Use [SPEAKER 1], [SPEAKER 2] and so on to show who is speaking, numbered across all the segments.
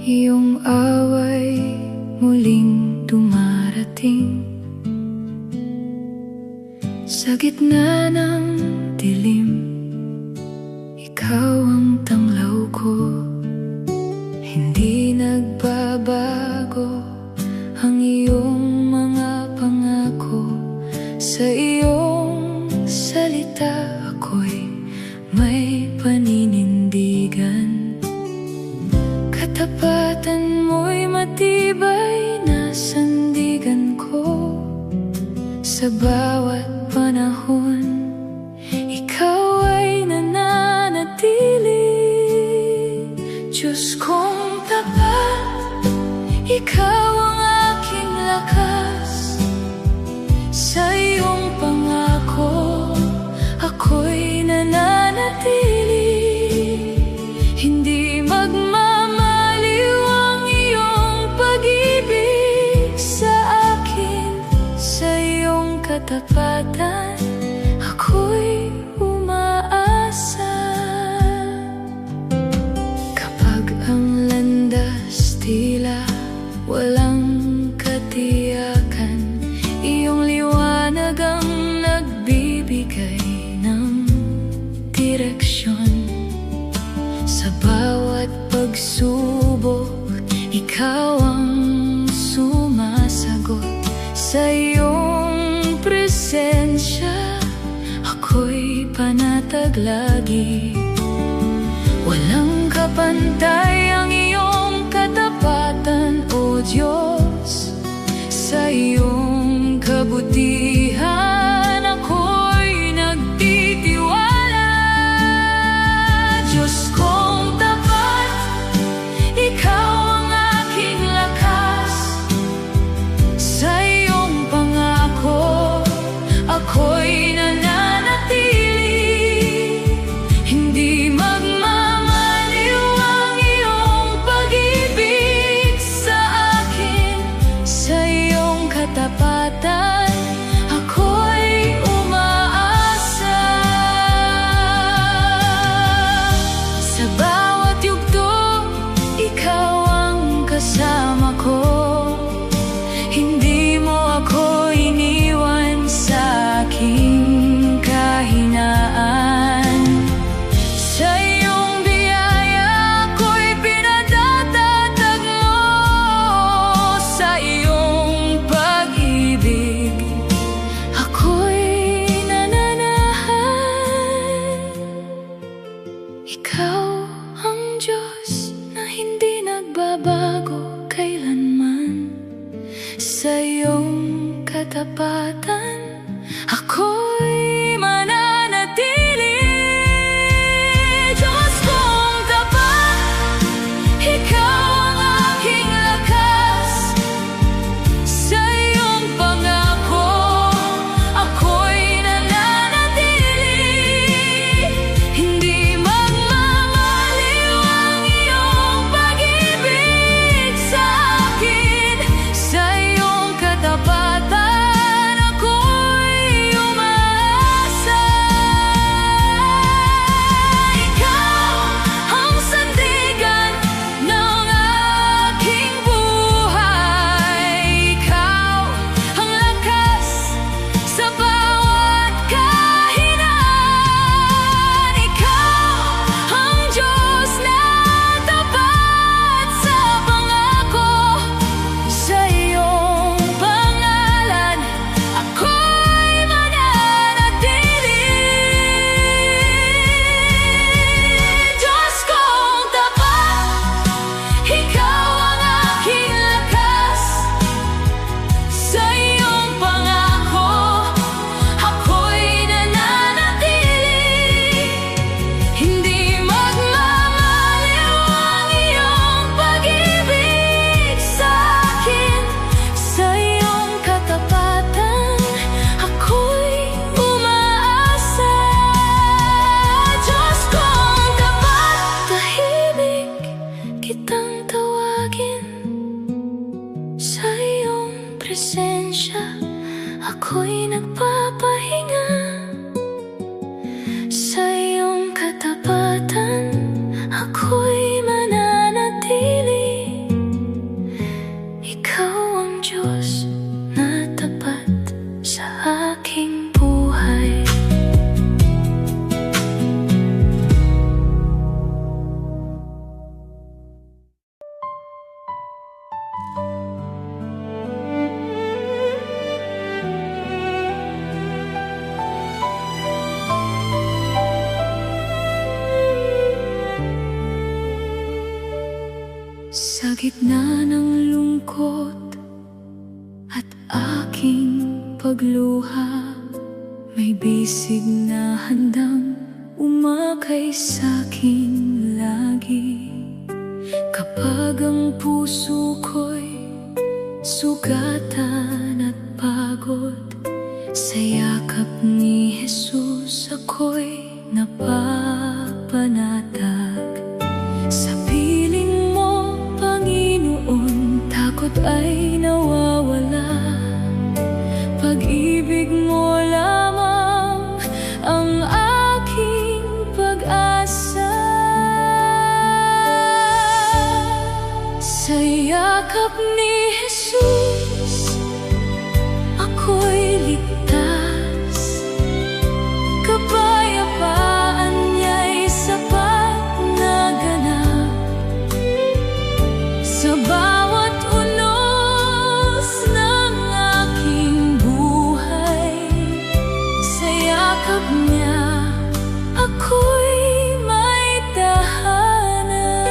[SPEAKER 1] iyong away muling dumarating. Sa gitna ng dilim, ikaw ang tanglaw ko. Hindi nagbabago ang iyong mga pangako. Sa iyong salita ako'y may paninindigan. Katapatan mo'y matibay na sandigan ko. Sa bawat panahon, ikaw ay nananatili. Diyos kong tapat, ikaw ang aking lakas. Sa iyong pangako, ako'y nananatili. Hindi magmamaliw ang iyong pag-ibig sa akin. Sa iyong katapatan, ako'y umaasa. Kapag ang landas tila walang katiyakan, iyong liwanag ang nagbibigay ng direksyon. Sa bawat pagsubok, ikaw ang sumasagot. Sa iyong presensya, ako'y panatag lagi. Walang kapantay ang iyong katapatan, O Diyos. Sa iyong kabutihan, ako'y nagtitiwala. Diyos kong tapat, ikaw ang aking lakas. Sa iyong pangako, ako'y nananatili. Hindi magmamaliw ang iyong pag-ibig sa akin. Sa iyong katapatan, ako'y umaasa. Sa bawat yugto, ikaw ang kasama ko. Hindi mo ako iniwan sa aking kahinaan. Sa iyong biyaya, ako'y pinatatatag mo. Sa iyong pag-ibig, ako'y nananahan. Ikaw ang Diyos na hindi nagbabago kailanman. Sa iyong katapatan, ako'y mananatili. Diyos kong tapat, ikaw ang aking lakas. Sa iyong pangako, ako'y nananatili. Hindi magmamaliw ang iyong pag-ibig sa akin. Sa iyong katapatan, ako'y umaasa. Ikaw ang sandigan ng aking buhay. Ikaw ang lakas sa bawat kahinaan. Ikaw ang Diyos na tapat sa pangako. Sa iyong pangalan, ako'y mananatili. Diyos kong tapat, ikaw ang aking lakas. Sa iyong pangako, ako'y nananatili. Hindi magmamaliw ang iyong pag-ibig sa akin. Sa iyong katapatan, ako'y umaasa. Diyos kong tapat, tahimik kitang tawagin. Sa iyong presensya, ako'y nagpapahinga. Sa iyong katapatan, ako'y mananatili. Sa gitna ng lungkot at aking pagluha, may bisig na handang umakay sa'kin lagi. Kapag ang puso ko'y sugatan at pagod, sa yakap ni Jesus ako'y napapanatag. Sa piling mo, Panginoon, takot ay nawawala. Pag-ibig mo lamang ang aking pag-asa. Sa yakap ni Jesus ako'y ligtas. Kapayapaan niya'y sapat na ganap. Sa bawat unos ng aking buhay, sa yakap niya ako'y may tahanan.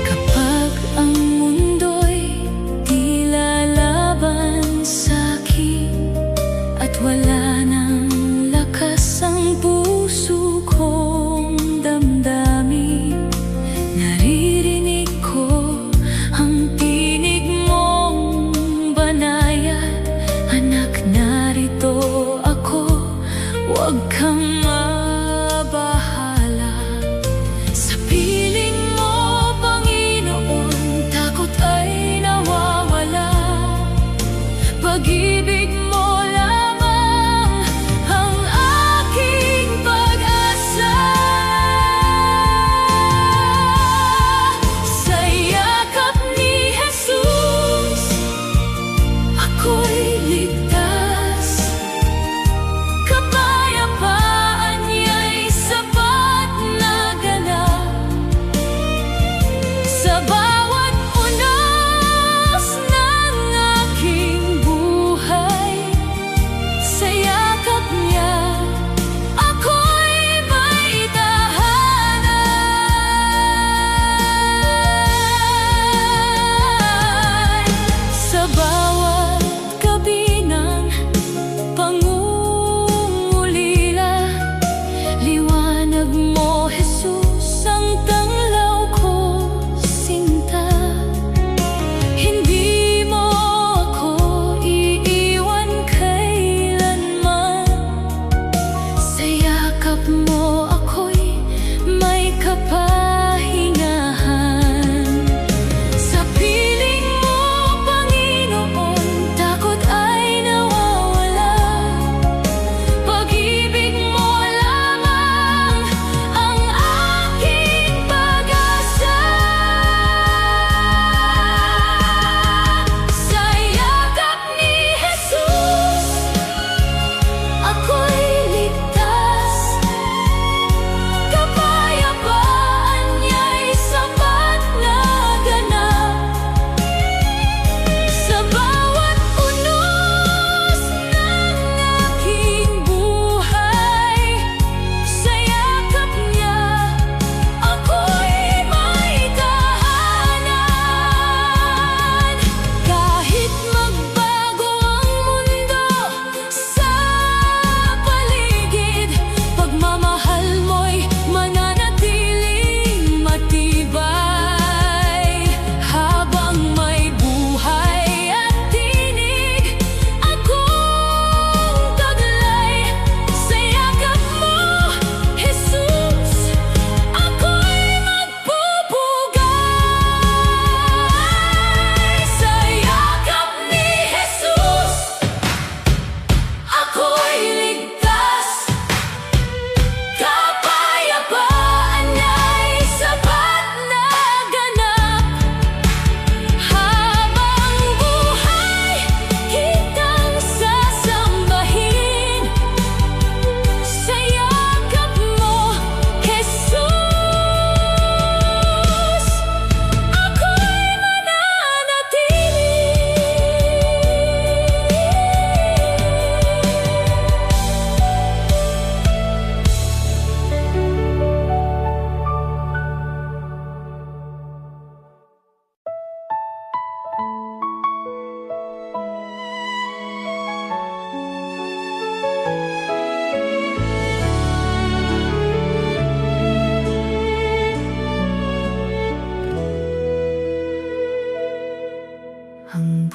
[SPEAKER 1] Kapag ang mundo'y tila laban sa'kin at wala nang lakas ang puso kong damdamin,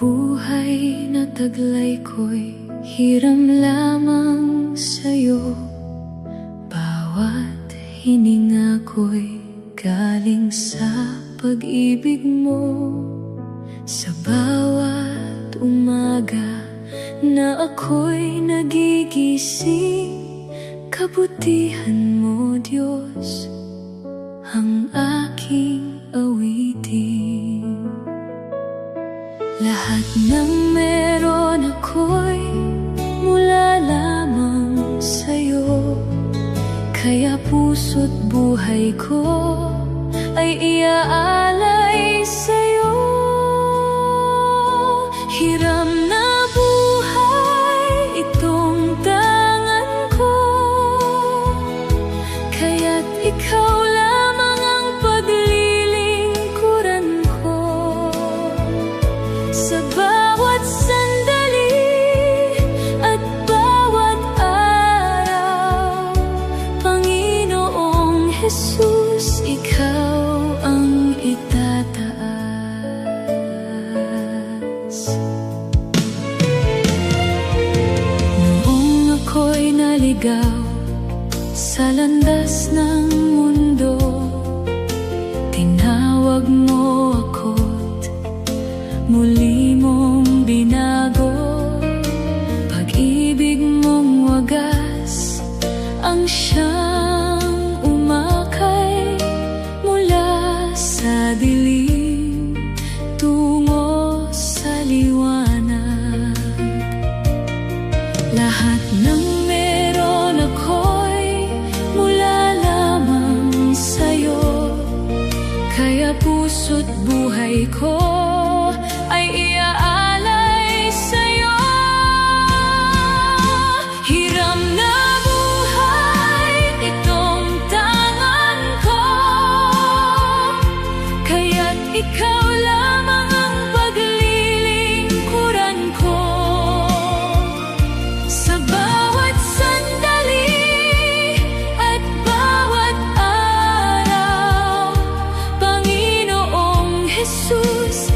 [SPEAKER 1] buhay na taglay ko'y hiram lamang sa'yo. Bawat hininga ko'y galing sa pag-ibig mo. Sa bawat umaga na ako'y nagigising, kabutihan mo, Diyos, ang aking awitin. Lahat ng meron ako'y mula lamang sa'yo, kaya puso't buhay ko ay iaalay sa'yo. Hiram na buhay itong tangan ko, kaya't ikaw lamang ang paglilingkuran ko. Sa bawat sandali at bawat araw, Panginoong Jesus, ikaw ang itataas. Noong ako'y naligaw sa landas ng mundo, tinawag mo ako't muli mong binago. Pag-ibig mong wagas ang siyang umakay mula sa dilim tungo sa liwanag. Lahat ng meron ako'y mula lamang sa'yo, kaya puso't buhay ko ay iaalay sa'yo. Hiram na buhay itong tangan ko, kaya't ikaw lamang ang paglilingkuran ko. Sa bawat sandali at bawat araw, Panginoong Jesus,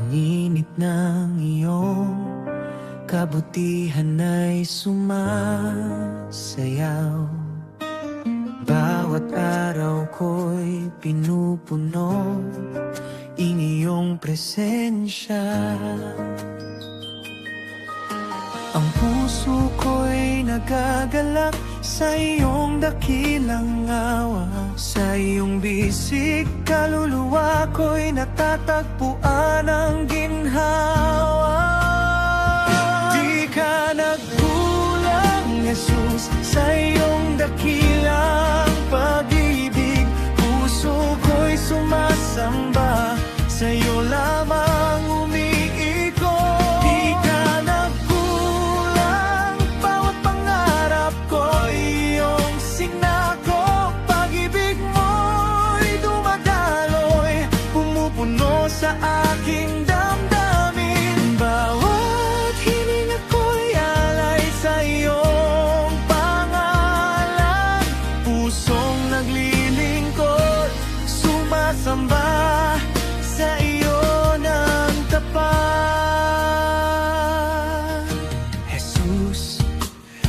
[SPEAKER 2] Ang init ng iyong kabutihan ay sumasayaw. Bawat araw ko'y pinupuno iyong presensya. Ang puso ko'y nagagalak sa iyong dakilang awa. Sa iyong bisig, kaluluwa ko'y natatagpuan ang ginhawa. Di ka nagkulang, Jesus, sa iyong dakilang pag-ibig. Puso ko'y sumasamba, sa iyo lamang umiikot. Di ka nagkulang, bawat pangarap ko'y iyong sinako. Pag-ibig mo'y dumadaloy, pumupuno sa aking damdamin. Bawat hininga ko'y alay sa iyong pangalan. Pusong naglilingkod, sumasamba sa iyo ng tapat. Jesus,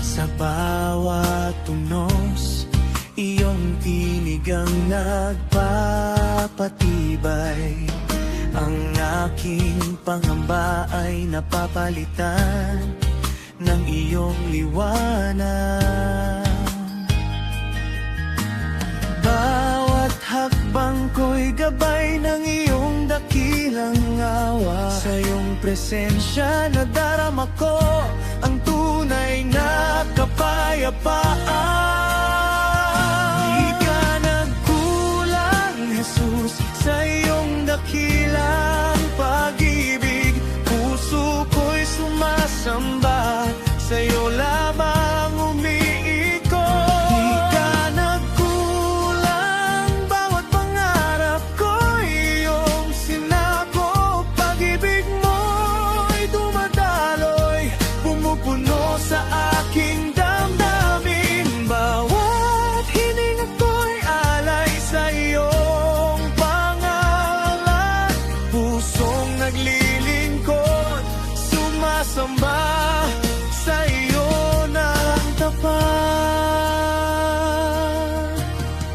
[SPEAKER 2] sa bawat tunos, iyong tinig ang nagpapatibay. Ang aking pangamba ay napapalitan ng iyong liwanag. Bawat hakbang ko'y gabay ng iyong dakilang awa. Sa iyong presensya nadarama ko ang tunay na kapayapaan. Di ka nagkulang, Jesus, sa iyong dakilang pag-ibig. Puso ko'y sumasamba, sa iyo lamang umiikot. Di ka nagkulang, bawat pangarap ko'y iyong sinako. Pag-ibig mo'y dumadaloy, pumupuno sa aking damdamin. Bawat hininga ko'y alay sa iyong pangalan. Pusong naglilingkod, sumasamba sa iyo ng tapat.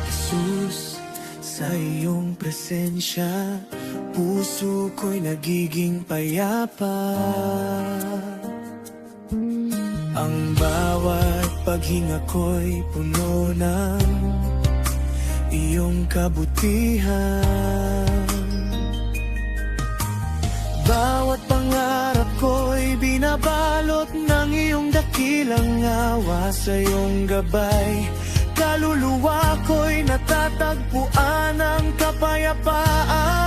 [SPEAKER 2] Jesus, sa iyong presensya, puso ko'y nagiging payapa. Ang bawat paghinga ko'y puno ng iyong kabutihan. Bawat pangarap ko'y binabalot ng iyong dakilang awa. Sa iyong gabay, kaluluwa ko'y natatagpuan ang kapayapaan.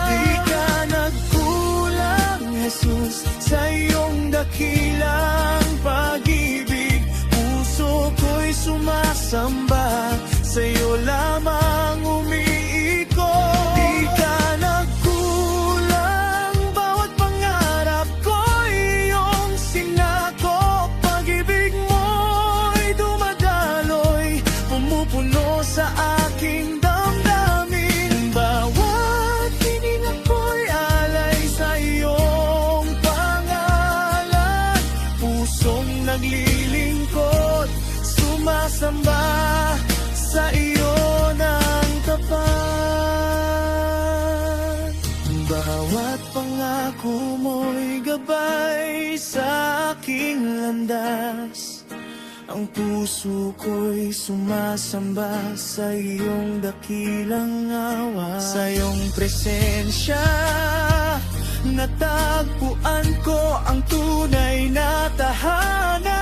[SPEAKER 2] Di ka nagkulang, Jesus, sa iyong dakilang pag-ibig. Puso ko'y sumasamba, sa iyo lamang umiikot. Di ka nagkulang, bawat pangarap ko'y iyong sinako. Pag-ibig mo'y dumadaloy, pumupuno sa aking damdamin. Bawat hininga ko'y alay sa iyong pangalan. Pusong naglilingkod, sumasamba sa iyo ng tapat. Bawat pangako mo'y gabay sa aking landas. Ang puso ko'y sumasamba sa iyong dakilang awa. Sa iyong presensya, natagpuan ko ang tunay na tahanan.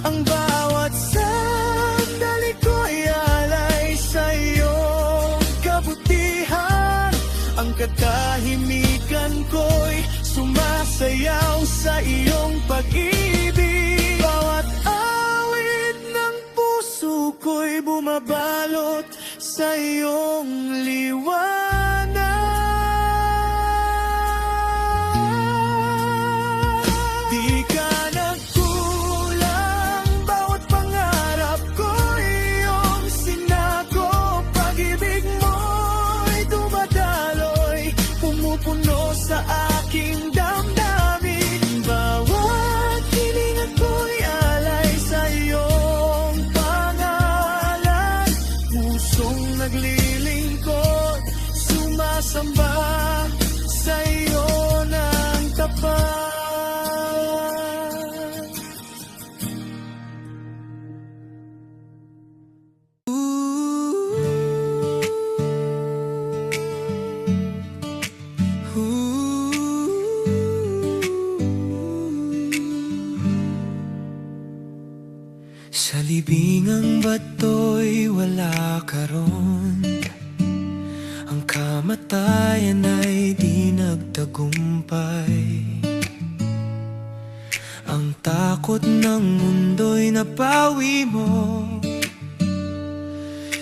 [SPEAKER 2] Ang bawat sandali ko'y alay sa iyong kabutihan. Ang katahimikan ko'y sumasayaw sa iyong pag-ibig. Bawat awit ng puso ko'y bumabalot sa iyong liwanag. Di ka nagkulang, bawat pangarap ko'y iyong sinako. Pag-ibig mo'y dumadaloy, puno sa aking damdamin. Bawat hininga ko'y alay sa iyong pangalan. Pusong naglilingkod, sumasamba sa iyo ng tapat. Sa libingang bato'y wala ka ron. Ang kamatayan ay di nagtagumpay. Ang takot ng mundo'y napawi mo.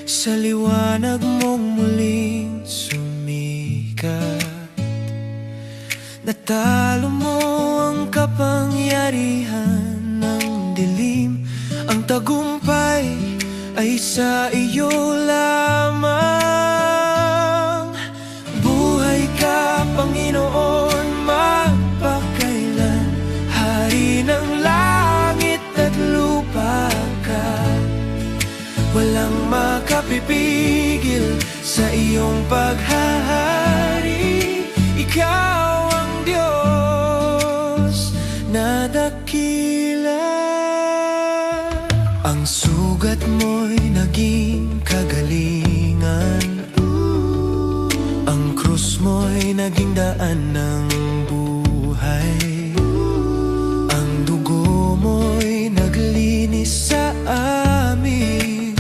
[SPEAKER 2] Sa liwanag mong muling sumikat. Natalo mo ang kapangyarihan ng dilim. Ang tagumpay ay sa iyo lamang. Buhay ka, Panginoon, magpakailan. Hari ng langit at lupa ka. Walang makapipigil sa iyong paghahari. Ikaw ang Diyos na dakila. Ang sugat mo'y naging kagalingan. Ang krus mo'y naging daan ng buhay. Ang dugo mo'y naglinis sa amin.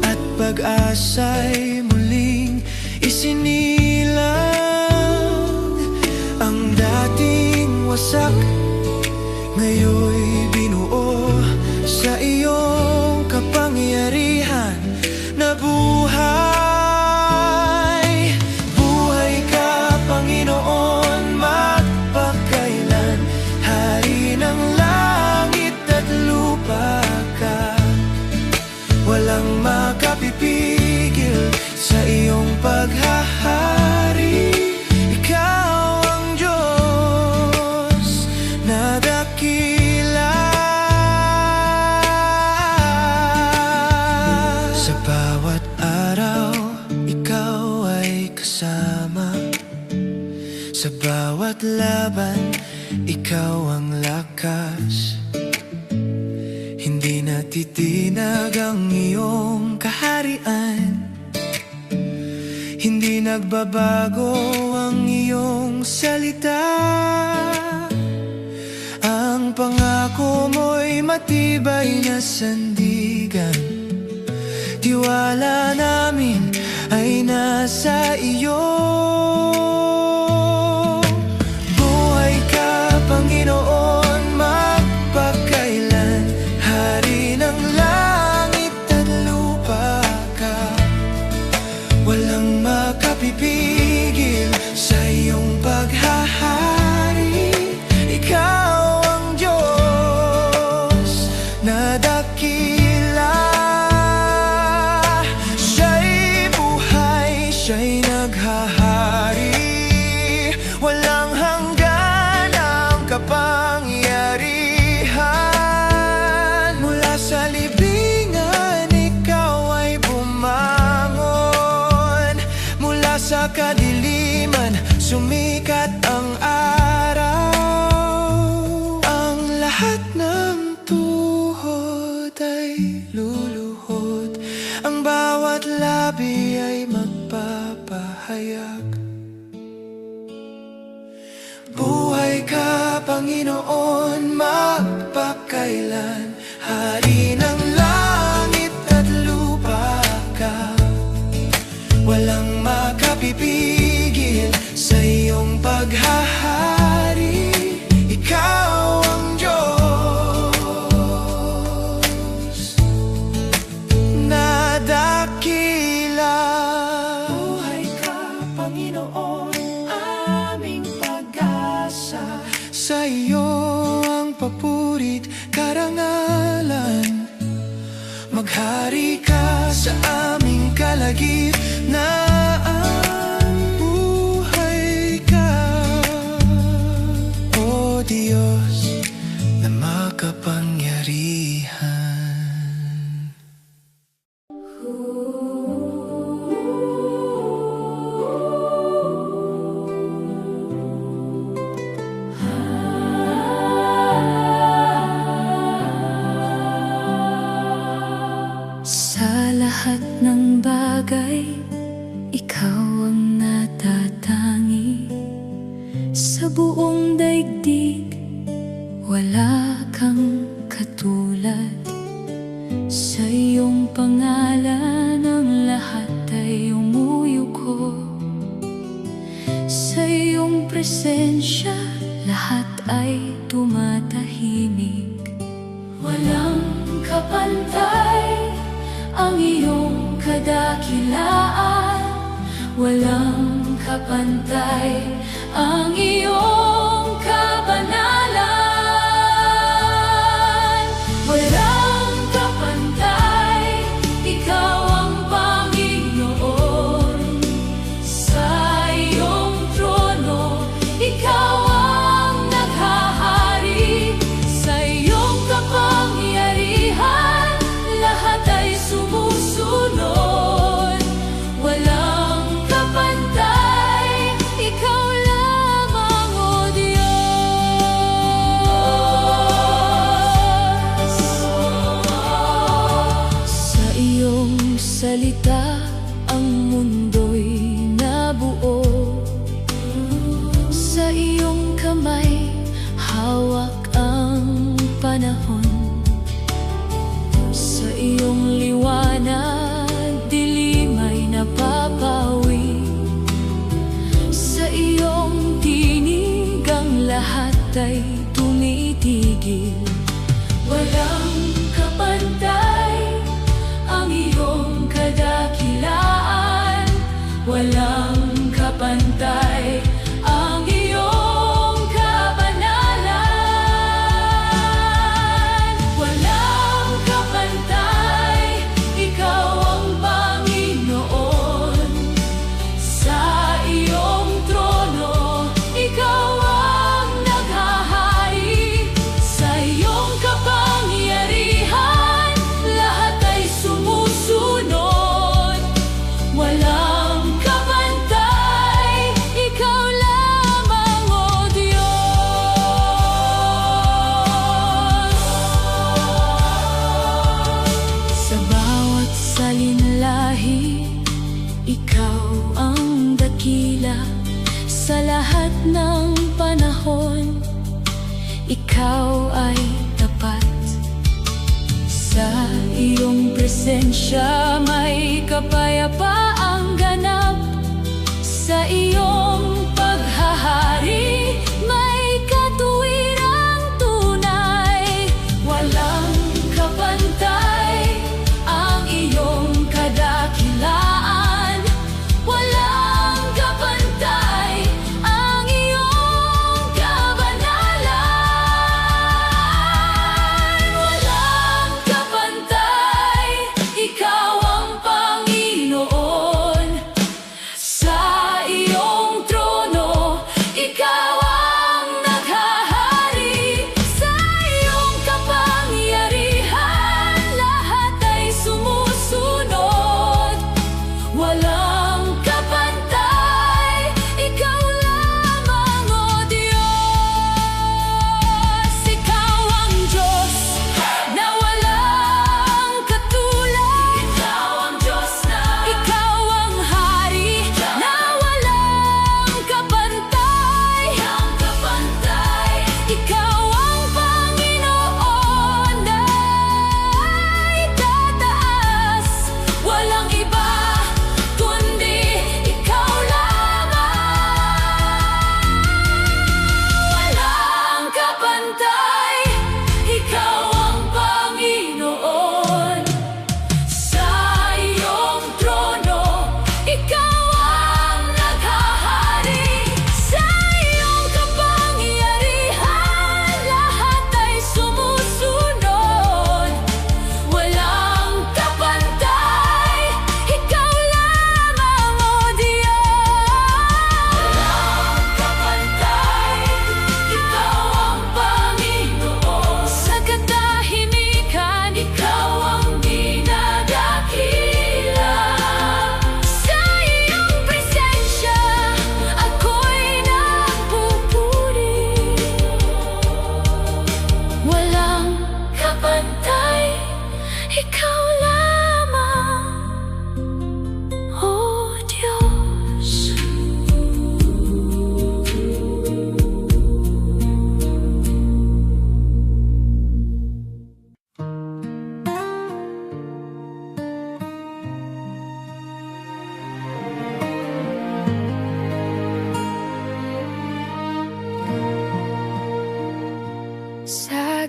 [SPEAKER 2] At pag-asa'y muling isinilang. Ang dating wasak ngayon'y binuo sa iyong kapangyarihan na buhay. Buhay ka, Panginoon, magpakailan. Hari ng langit at lupa ka. Walang makapipigil sa iyong paghahari. Ikaw ang Diyos na dakila. Sa bawat araw, ikaw ay kasama. Sa bawat laban, ikaw ang lakas. Hindi natitinag ang iyong kaharian. Hindi nagbabago ang iyong salita. Ang pangako mo'y matibay na sandigan. Tiwala namin ay nasa iyo. Buhay ka, Panginoon, magpakailan. Hari ng langit at lupa ka. Walang makapipigil sa iyong paghahari. Ikaw ang Diyos na dakila. Siya'y naghahari, walang hanggan ang kapangyarihan. Mula sa libingan, ikaw ay bumangon. Mula sa kadiliman, sumikat ang araw. Ang lahat ng tuhod ay luluhod. Ang bawat labi ay magpapahayag. Buhay ka, Panginoon, magpakailan. Hari ng langit at lupa ka. Walang makapipigil sa iyong paghahari. Ikaw ang Diyos na dakila. Buhay ka, Panginoon, aming pag-asa. Sa iyo ang papurit, karangalan. Maghari ka sa aming kalagitnaan. Buhay
[SPEAKER 1] presensya, lahat ay tumatahimik. Walang kapantay ang iyong kadakilaan. Walang kapantay ang iyong kabanalan. Walang kapantay, ikaw ang Panginoon. Sa iyong trono, ikaw ang naghahari. Sa iyong kapangyarihan, lahat ay sumusunod. Walang kapantay, ikaw lamang, O Diyos. Sa iyong salita, ang mundo'y nabuo. Sa iyong kamay, hawak ang panahon. Sa iyong liwanag, dilim ay napapawi. Sa iyong tinig, ang lahat ay tumitigil. Walang kapantay ang iyong kadakilaan. Walang kapantay ang iyong kabanalan. Walang kapantay, ikaw ang Panginoon. Sa iyong trono, ikaw ang naghahari. Sa iyong kapangyarihan, lahat ay sumusunod. Walang kapantay, ikaw lamang, O Diyos. Sa bawat salinlahi, ikaw ang dakila. Sa lahat ng panahon, ikaw ay tapat. Sa iyong presensya, may kapayapaang ganap. Sa iyong paghahari, may katuwirang tunay. Walang kapantay ang iyong kadakilaan. Walang kapantay ang iyong kabanalan. Walang kapantay, ikaw ang Panginoon.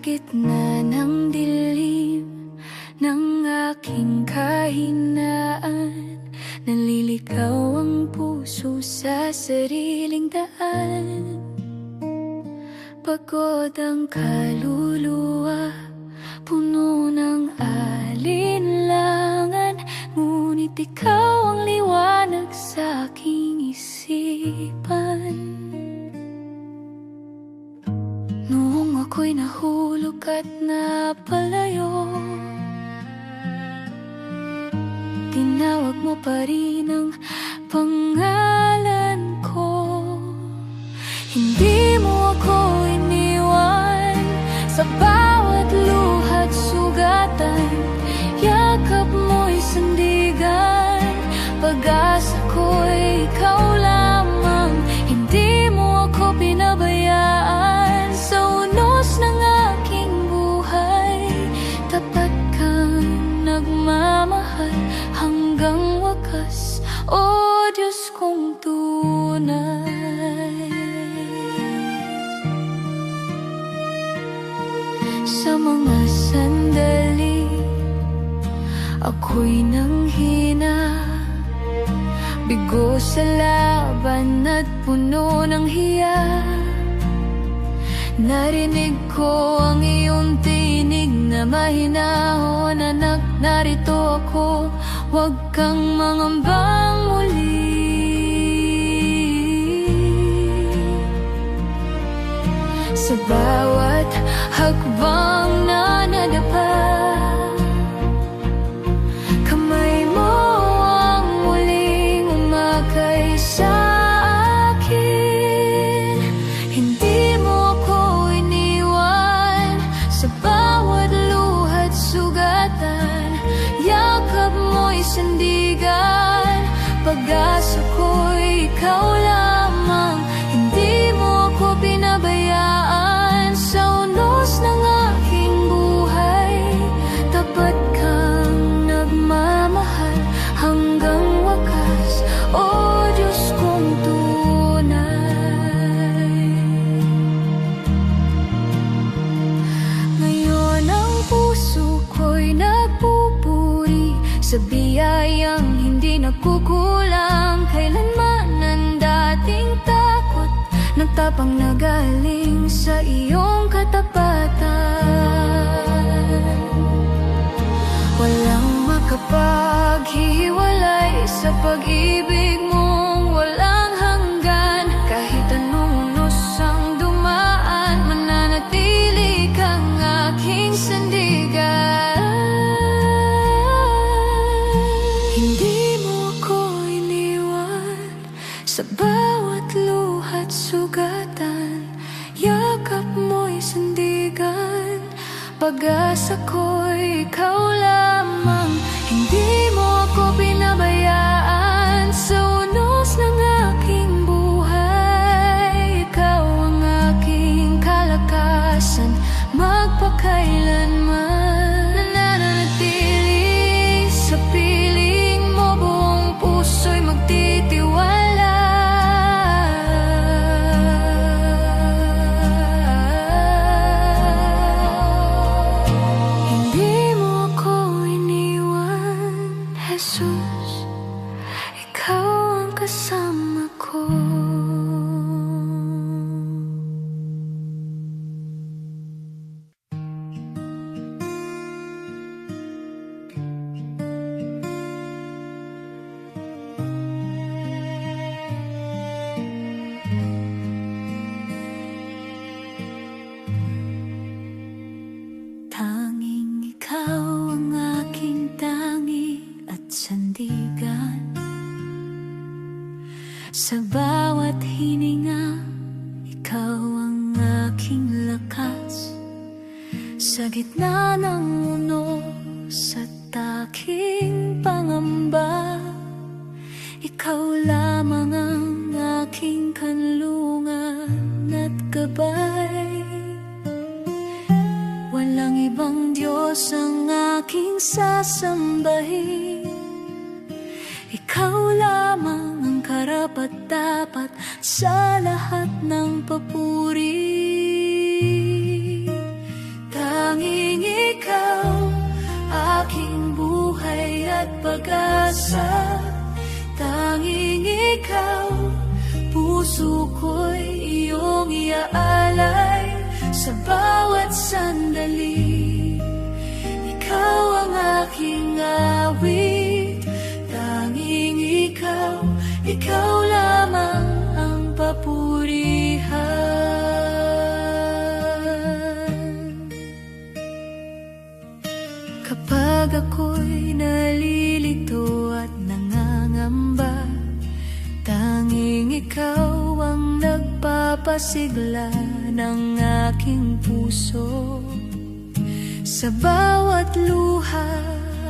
[SPEAKER 1] gitna ng dilim ng aking kahinaan, naliligaw ang puso sa sariling daan. Pagod ang kaluluwa, puno ng alinlangan, ngunit ikaw ang liwanag sa aking isipan. Noong ako'y nahulog at napalayo, tinawag mo pa rin ang pangalan ko. Hindi mo ako iniwan sa bawat luha't sugatan, yakap mo'y sandigan, pag-asa ko'y ikaw lamang. Hindi mo ako pinabayaan sa unos ng aking buhay, tapat kang nagmamahal hanggang wakas, o Diyos kong tunay. Sa mga sandali ako'y nanghina, bigo sa laban at puno ng hiya. Narinig ko ang iyong tinig na mahinahon, anak, narito ako, huwag kang mangambang muli. Sa bawat hakbang na nadapa, kamay mo ang muling umakay sa akin. Hindi mo ako iniwan sa bawat luha't sugatan, yakap mo'y sandigan, pag-asa ko'y ikaw lamang. Hindi mo ako pinabayaan sa unos ng aking buhay, tapat kang nagmamahal hanggang wakas, o Diyos kong tunay. Ngayon ang puso ko'y nagpupuri sa biyayang hindi nagkukulang, kailanman ang dating takot nagtapang na galing sa iyong katapatan. Walang makapaghiwalay sa pag-ibig mong walang hanggan. Kahit anong unos ang dumaan, mananatili kang aking sandigan. Hindi mo ako iniwan sa bawat luha't sugatan, yakap mo'y sandigan, pag-asa ko'y ikaw lamang. Hindi mo ako pinabayaan sa unos ng aking buhay, ikaw ang aking kalakasan magpakailanman. Nananatili sa piling mo, buong puso'y magtitiwala. Jesus, ikaw ang kasama ko. Tanging ikaw ang aking tangi at sandigan. Sa bawat hininga, ikaw ang aking lakas. Sa gitna ng unos at aking pangamba, ikaw lamang ang aking kanlungan at gabay. Walang ibang Diyos ang aking sasambahin, ikaw lamang ang karapat-dapat sa lahat ng papuri. at pag-asa. Tanging ikaw, puso ko'y iyong iaalay sa bawat sandali. Ikaw ang aking awit, tanging ikaw, ikaw lamang ang papurihan. Kapag ako'y nalilito at nangangamba, tanging ikaw ang nagpapasigla ng aking puso. Sa bawat luha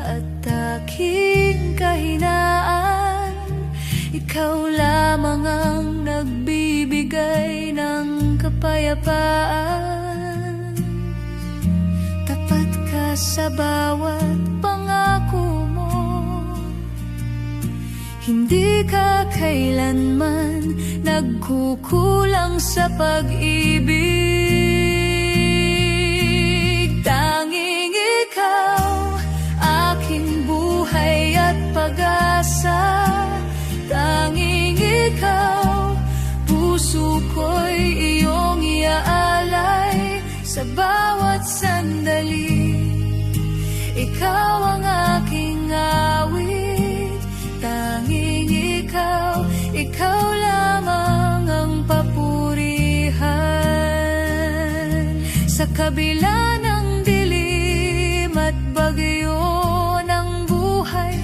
[SPEAKER 1] at aking kahinaan, ikaw lamang ang nagbibigay ng kapayapaan. Tapat ka sa bawat pangako mo, hindi ka kailanman nagkukulang sa pag-ibig. Tanging ikaw, aking buhay at pag-asa. Tanging ikaw, puso ko'y iyong iaalay sa bawat sandali. Ikaw ang aking awit, tanging ikaw, ikaw lamang ang papurihan. Sa kabila ng dilim at bagyo ng buhay,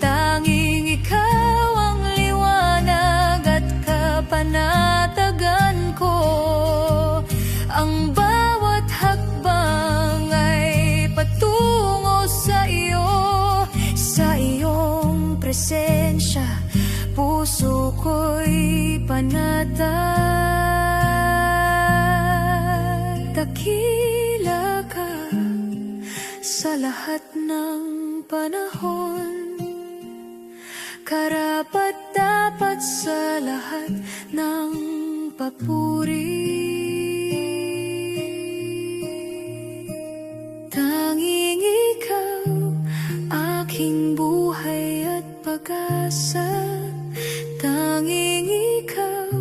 [SPEAKER 1] tanging ikaw ang liwanag at kapanatagan ko. Ang bawat hakbang ay patungo sa iyo, sa iyong presensya, puso ko'y panatag. Dakila ka sa lahat ng panahon, karapat-dapat sa lahat ng papuri. Tanging ikaw, aking buhay at pag-asa. Tanging ikaw,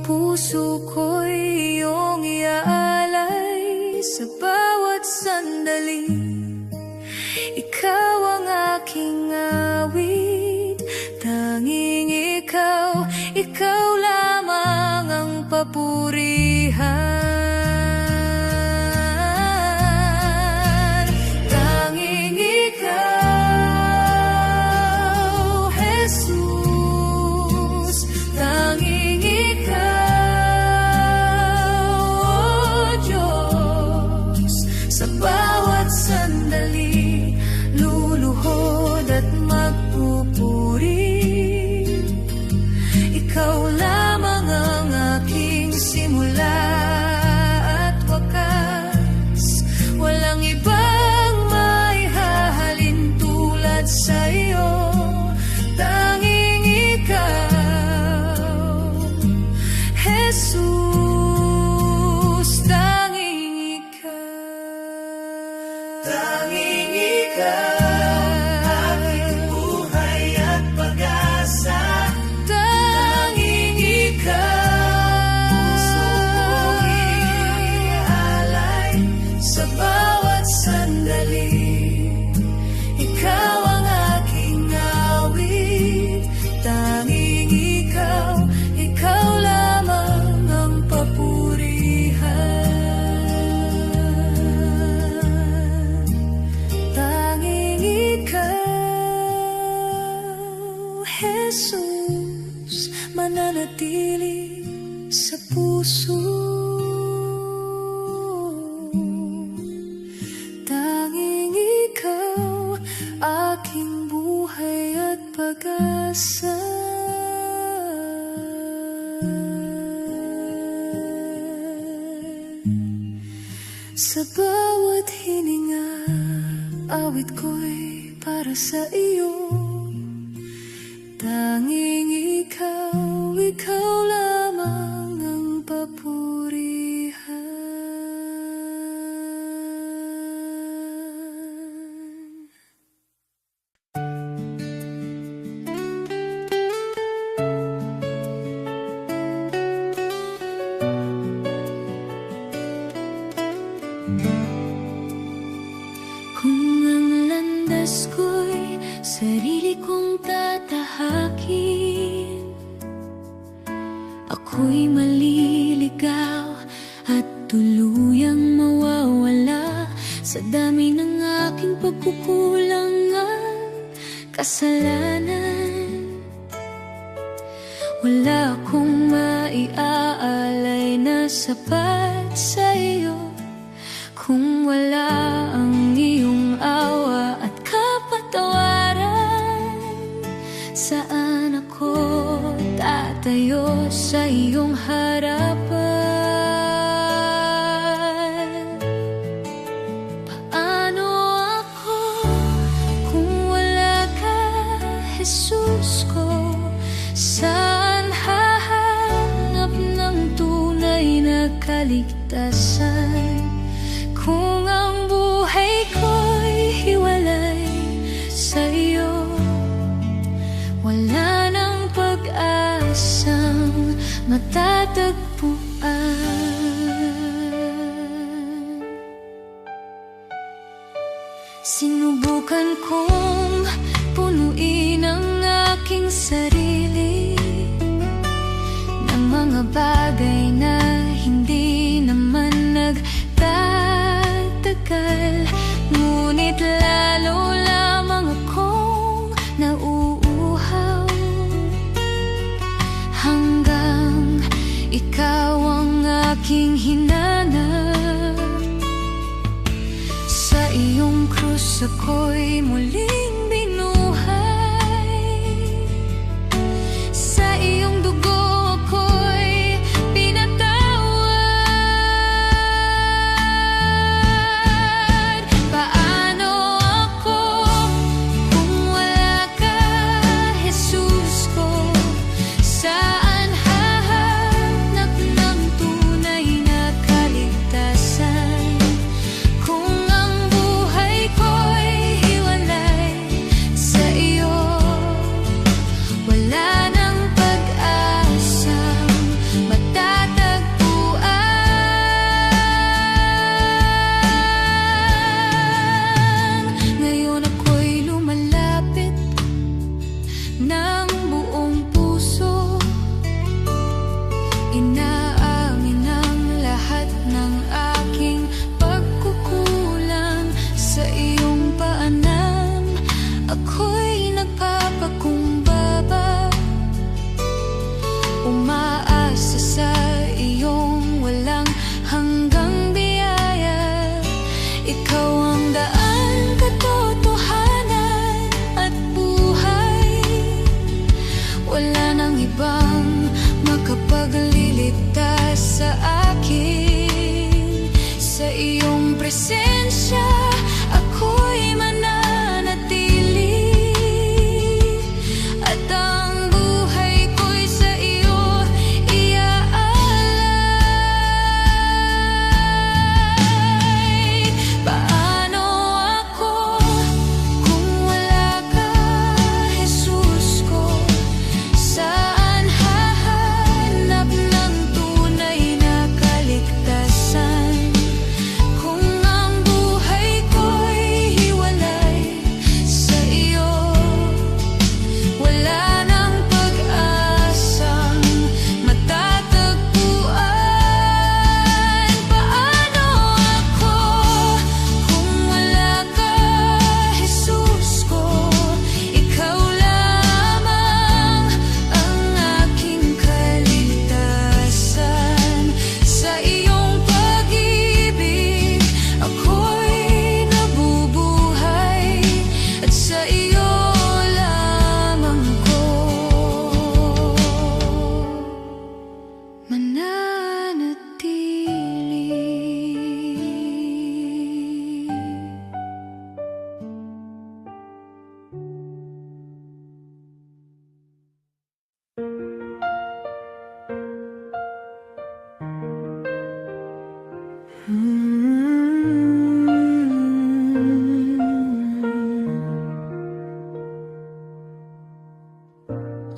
[SPEAKER 1] puso ko'y iyong iaalay sa bawat sandali. Ikaw ang aking awit, tanging ikaw, ikaw lamang ang papurihan. Tanging ikaw, Jesus, tanging ikaw, oh Diyos, sa bawat sandali, luluhod at magpupuri. Ikaw lamang ang aking simula at wakas. Walang ibang maihahalin tulad sa iyo. Tanging ikaw, Jesus, tanging ikaw. Tanging ikaw, aking buhay at pag-asa. Tanging ikaw, puso ko'y iaalay sa bawat sandali. Ikaw ang aking awit, tanging ikaw, ikaw lamang ang papurihan. Tanging ikaw, Jesus, mananatili sa puso. Tanging ikaw, aking buhay at pag-asa. Sa bawat hininga, awit ko'y para sa iyo. Tanging ikaw, ikaw lamang ang papurihan. ako'y maliligaw at tuluyang mawawala sa dami ng aking pagkukulang at kasalanan. Wala akong maiaalay na sapat sa iyo kung wala ang iyong awa at kapatawaran. Saan ako tatayo sa iyong harapan? Paano ako kung wala ka, Jesus ko? Saan hahanap ng tunay na kaligtasan kung ang buhay ko'y hiwalay sa iyo? Wala nang pag-asang matatagpuan. Sinubukan kong punuin ang aking sarili ng mga bagay na hindi naman nagtatagal, ngunit lalo lamang akong nauuhaw hanggang ikaw ang aking hinanap. Sa iyong krus ako'y muling binuhay, sa iyong dugo ako'y pinatawad. Paano ako kung wala ka, Jesus ko? Saan hahanap ng tunay na kaligtasan kung ang buhay ko'y hiwalay sa iyo? Wala nang pag-asang matatagpuan. Ngayon ako'y lumalapit ng buong puso, inaangin ang lahat ng aking pagkukulang. Sa iyong paanan ako'y nagpapakumbaba, umaasa sa iyong walang hanggang biyaya. Ikaw ang daan, katotohanan at buhay. Wala nang ibang makapagliligtas sa akin. Sa iyong presensya ako'y mananatili, at ang buhay ko'y sa iyo iaalay. Paano ako kung wala ka, Jesus ko? Saan hahanap ng tunay na kaligtasan kung ang buhay ko'y hiwalay sa iyo? Wala nang pag-asang matatagpuan. Paano ako kung wala ka, Jesus ko? Ikaw lamang ang aking kaligtasan. Sa iyong pag-ibig ako'y nabubuhay, at sa iyo lamang ko mananatili.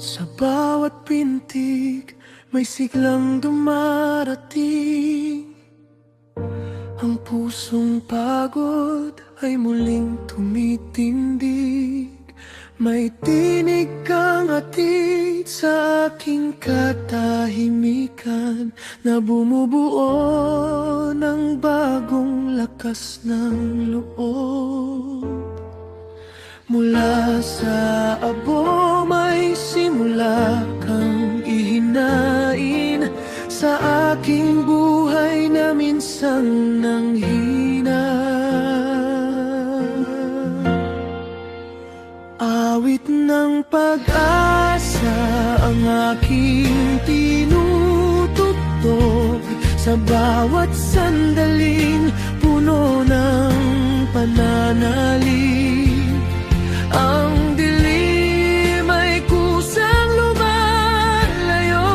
[SPEAKER 2] Sa bawat pintig may siglang dumarating. Ang pusong pagod ay muling tumitindig. May tinig kang atid sa aking katahimikan na bumubuo ng bagong lakas ng loob. Mula sa abo may simula kang ihinain sa aking buhay na minsan nanghina. Awit ng pag-asa ang aking tinutugtog sa bawat sandaling puno ng pananalig. Ang dilim ay kusang lumalayo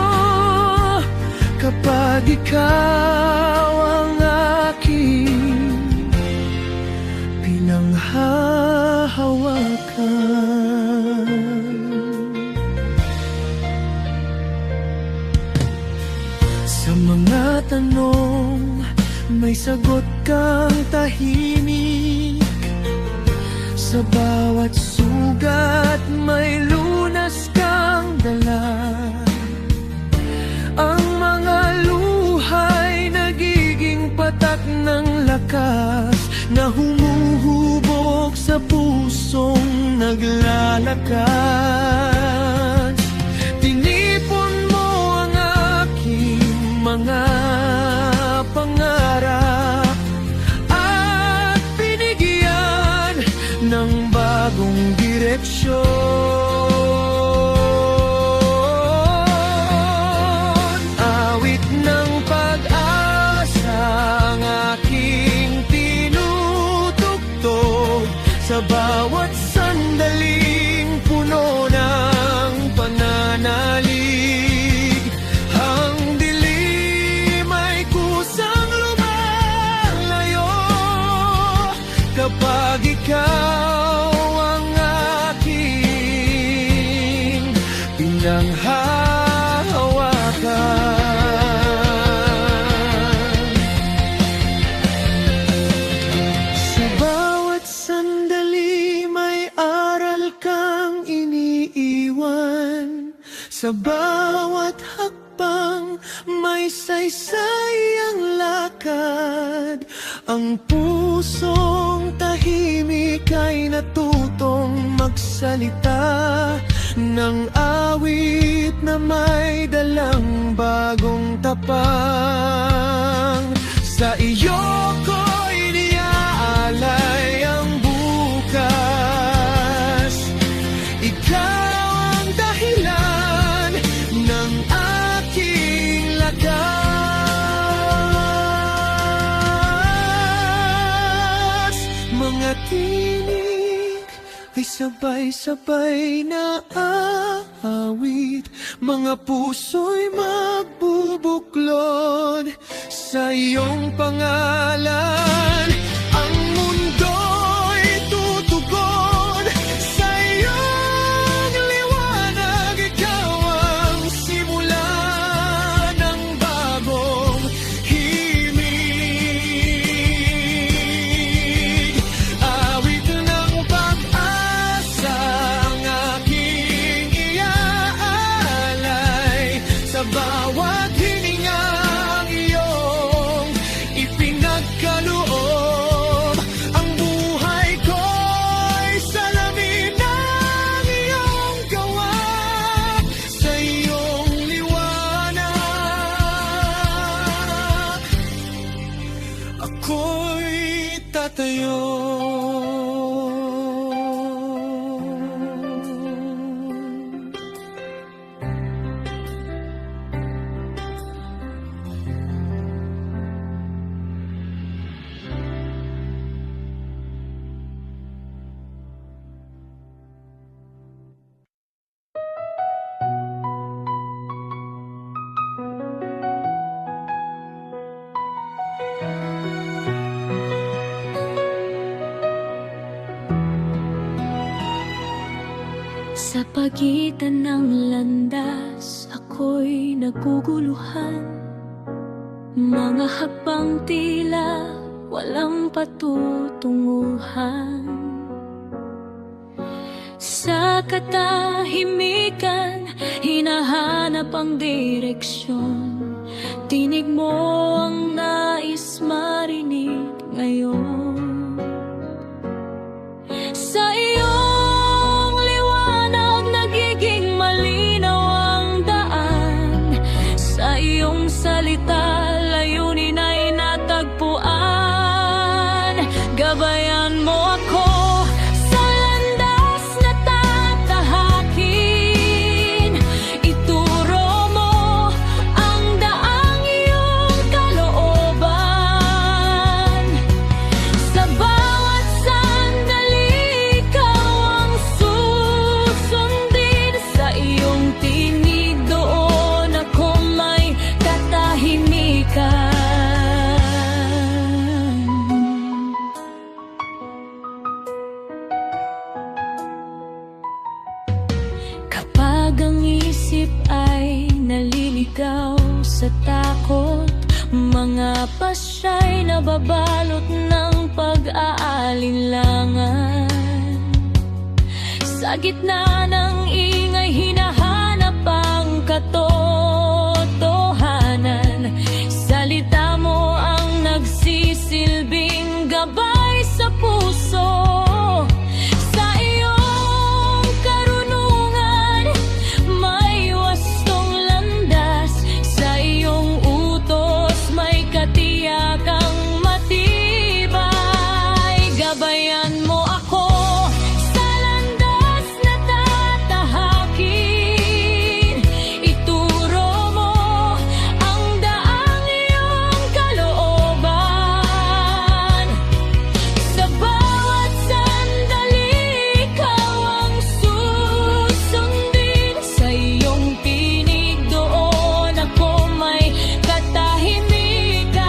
[SPEAKER 2] kapag ikaw ang aking pinanghahawakan. Sa mga tanong, may sagot kang tahimik. Sa bawat sugat, may lunas kang dala. Ang mga luhay nagiging patak ng lakas na humuhubog sa pusong naglalakas. Tinipon mo ang aking mga pangarap at binigyan ng bagong direksyon. Awit ng pag-asa ang aking tinutugtog sa bawat sandaling puno ng pananalig. Ang dilim ay kusang lumalayo kapag ikaw ang aking pinanghahawakan. Sa bawat sandali may aral kang iniiwan. Sa bawat hakbang may saysay ang lakad. Ang pusong tahimik ay natutong magsalita ng awit na may dalang bagong tapang. Sa iyo ko iniaalay ang bukas. Ikaw ang dahilan ng aking lakas. Mga tinig ay sabay-sabay na aawit. Mga puso'y magbubuklod sa iyong pangalan. Ang mundo'y tutugon sa iyong liwanag. Ikaw ang simula ng bagong himig. Awit ng pag-asa ang aking iaalay sa bawat hiningang iyong ipinagkaloob. Ang buhay ko'y salamin ng iyong gawa. Sa iyong liwanag ako'y tatayo.
[SPEAKER 1] Sa pagitan ng landas, ako'y naguguluhan. Mga hakbang tila walang patutunguhan. Sa Sa katahimikan, hinahanap ang direksyon. Tinig mo ang nais marinig ngayon. Sa iyong liwanag, nagiging malinaw ang daan. Sa iyong salita, layunin ay natagpuan. Gabayan mo ako sa landas na tatahakin. Ituro mo ang daang iyong kalooban. Sa bawat sandali, ikaw ang susundin. Sa iyong tinig, doon ako may katahimikan. Kapag ang isip ay naliligaw sa takot, mga pasya'y nababalot ng pag-aalinlangan. Sa gitna ng ingay, hinahanap ang katotohanan. Salita mo ang nagsisilbing gabay sa puso. Sa iyong karunungan, may wastong landas. Sa iyong utos, may katiyakang matibay. Gabayan mo ako sa landas na tatahakin. Ituro mo ang daang iyong kalooban. Sa bawat sandali, ikaw ang susundin. Sa iyong tinig, doon ako may katahimikan.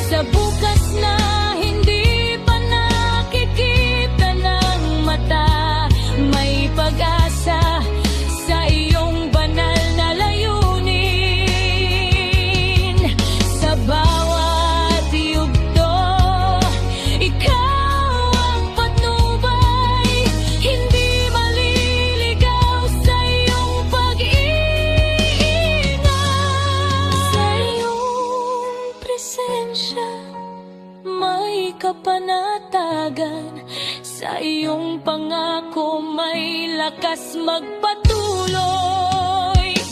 [SPEAKER 1] Sa bukas na hindi pa nakikita ng mata, may pag-asa sa iyong banal na layunin. Sa bawat yugto, ikaw ang patnubay. Hindi maliligaw sa iyong pag-iingat. Sa iyong presensya, may kapanatagan. Sa iyong pangako, may lakas magpatuloy.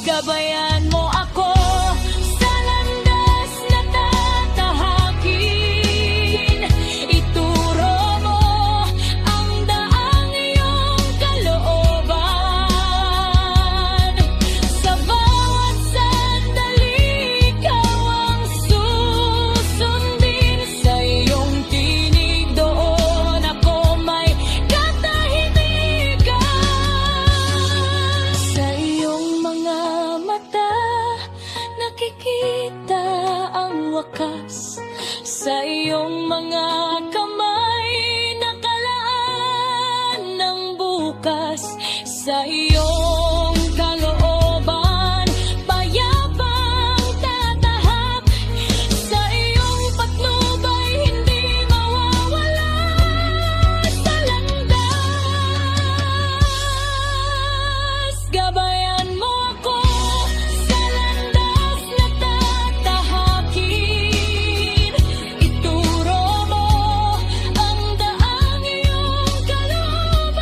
[SPEAKER 1] Gabayan mo ako sa landas na tatahakin. Ituro mo ang daang iyong kalooban. Sa bawat sandali, ikaw ang susundin. Sa iyong tinig, doon ako may katahimikan. Sa iyong mga mata, nakikita ang wakas. Sa iyong mga kamay, nakalaan ng bukas. Sa iyong kalooban, payapang tatahak. Sa iyong patnubay, hindi mawawala sa landas. Gabayan mo ako sa landas na tatahakin. Ituro mo ang daang iyong kalooban.